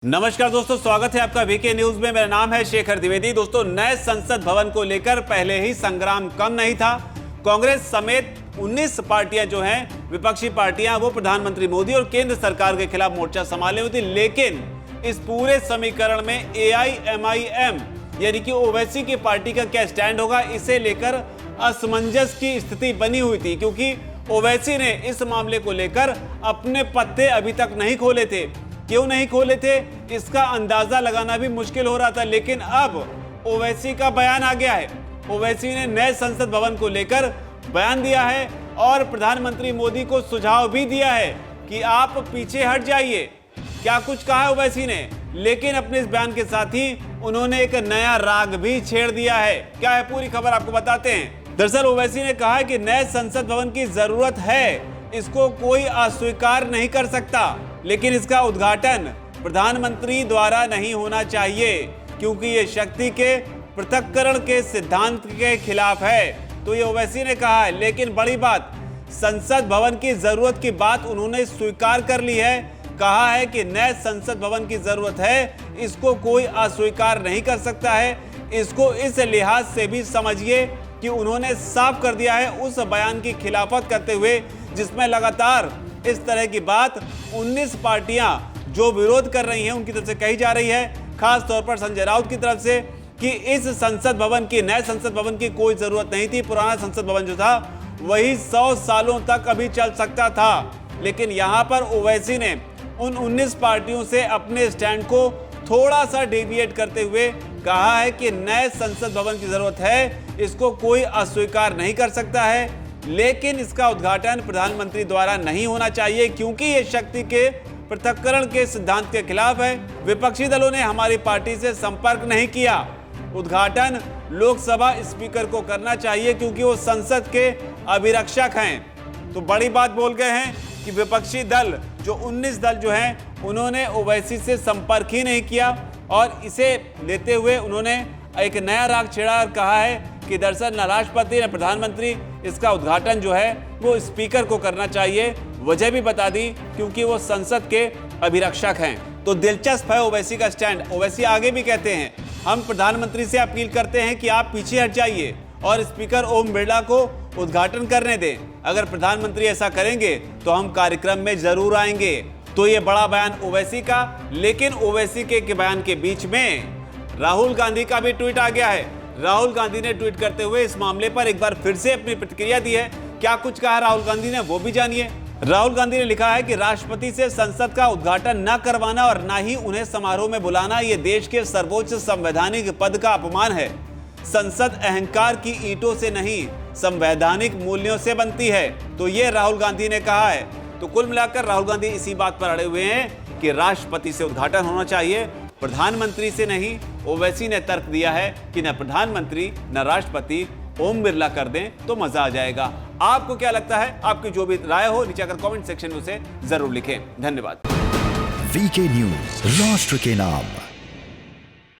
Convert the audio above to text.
नमस्कार दोस्तों, स्वागत है आपका वीके न्यूज में। मेरा नाम है शेखर द्विवेदी। दोस्तों, नए संसद भवन को लेकर पहले ही संग्राम कम नहीं था। कांग्रेस समेत 19 पार्टियां जो हैं, विपक्षी पार्टियां, वो प्रधानमंत्री मोदी और केंद्र सरकार के खिलाफ मोर्चा संभाले हुई थी। लेकिन इस पूरे समीकरण में AIMIM यानी कि ओवैसी की पार्टी का क्या स्टैंड होगा, इसे लेकर असमंजस की स्थिति बनी हुई थी, क्योंकि ओवैसी ने इस मामले को लेकर अपने पत्ते अभी तक नहीं खोले थे। क्यों नहीं खोले थे, इसका अंदाजा लगाना भी मुश्किल हो रहा था। लेकिन अब ओवैसी का बयान आ गया है। ओवैसी ने नए संसद भवन को लेकर बयान दिया है और प्रधानमंत्री मोदी को सुझाव भी दिया है कि आप पीछे हट जाइए। क्या कुछ कहा है ओवैसी ने, लेकिन अपने इस बयान के साथ ही उन्होंने एक नया राग भी छेड़ दिया है। क्या है पूरी खबर, आपको बताते हैं। दरअसल ओवैसी ने कहा है कि नए संसद भवन की जरूरत है, इसको कोई अस्वीकार नहीं कर सकता, लेकिन इसका उद्घाटन प्रधानमंत्री द्वारा नहीं होना चाहिए, क्योंकि ये शक्ति के पृथक्करण के सिद्धांत के खिलाफ है। तो ये ओवैसी ने कहा है। लेकिन बड़ी बात, संसद भवन की जरूरत की बात उन्होंने स्वीकार कर ली है। कहा है कि नए संसद भवन की जरूरत है, इसको कोई अस्वीकार नहीं कर सकता है। इसको इस लिहाज से भी समझिए कि उन्होंने साफ कर दिया है उस बयान की खिलाफत करते हुए जिसमें लगातार इस तरह की बात 19 पार्टियां जो विरोध कर रही हैं उनकी तरफ से कही जा रही है, खास तौर पर संजय राउत की तरफ से, कि इस संसद भवन की, नए संसद भवन की कोई जरूरत नहीं थी। पुराना संसद भवन जो था वही 100 सालों तक अभी चल सकता था। लेकिन यहां पर ओवैसी ने उन 19 पार्टियों से अपने स्टैंड को थोड़ा सा डेविएट करते हुए कहा है कि नए संसद भवन की जरूरत है, इसको कोई अस्वीकार नहीं कर सकता है, लेकिन इसका उद्घाटन प्रधानमंत्री द्वारा नहीं होना चाहिए, क्योंकि ये शक्ति के पृथक्करण के सिद्धांत के खिलाफ है। विपक्षी दलों ने हमारी पार्टी से संपर्क नहीं किया। उद्घाटन लोकसभा स्पीकर को करना चाहिए, क्योंकि वो संसद के अभिरक्षक हैं। तो बड़ी बात बोल गए हैं कि विपक्षी दल जो 19 दल जो हैं, उन्होंने ओवैसी से संपर्क ही नहीं किया, और इसे लेते हुए उन्होंने एक नया राग छेड़ा और कहा है कि दरअसल न राष्ट्रपति न प्रधानमंत्री, इसका उद्घाटन जो है वो स्पीकर को करना चाहिए। वजह भी बता दी, क्योंकि वो संसद के अभिरक्षक हैं। तो दिलचस्प है ओवैसी का स्टैंड। ओवैसी आगे भी कहते हैं, हम प्रधानमंत्री से अपील करते हैं कि आप पीछे हट जाइए और स्पीकर ओम बिरला को उद्घाटन करने दें। अगर प्रधानमंत्री ऐसा करेंगे तो हम कार्यक्रम में जरूर आएंगे। तो ये बड़ा बयान ओवैसी का। लेकिन ओवैसी के बयान के बीच में राहुल गांधी का भी ट्वीट आ गया है। राहुल गांधी ने ट्वीट करते हुए इस मामले पर एक बार फिर से अपनी प्रतिक्रिया दी है। क्या कुछ कहा राहुल गांधी ने, वो भी जानिए। राहुल गांधी ने लिखा है कि राष्ट्रपति से संसद का उद्घाटन न करवाना और न ही उन्हें समारोह में बुलाना ये देश के सर्वोच्च संवैधानिक पद का अपमान है। संसद अहंकार की ईंटों से नहीं, संवैधानिक मूल्यों से बनती है। तो ये राहुल गांधी ने कहा है। तो कुल मिलाकर राहुल गांधी इसी बात पर अड़े हुए हैं कि राष्ट्रपति से उद्घाटन होना चाहिए, प्रधानमंत्री से नहीं। ओवैसी ने तर्क दिया है कि न प्रधानमंत्री न राष्ट्रपति, ओम बिरला कर दें तो मजा आ जाएगा। आपको क्या लगता है? आपकी जो भी राय हो नीचे आकर कमेंट सेक्शन में उसे जरूर लिखें। धन्यवाद। वीके न्यूज, राष्ट्र के नाम।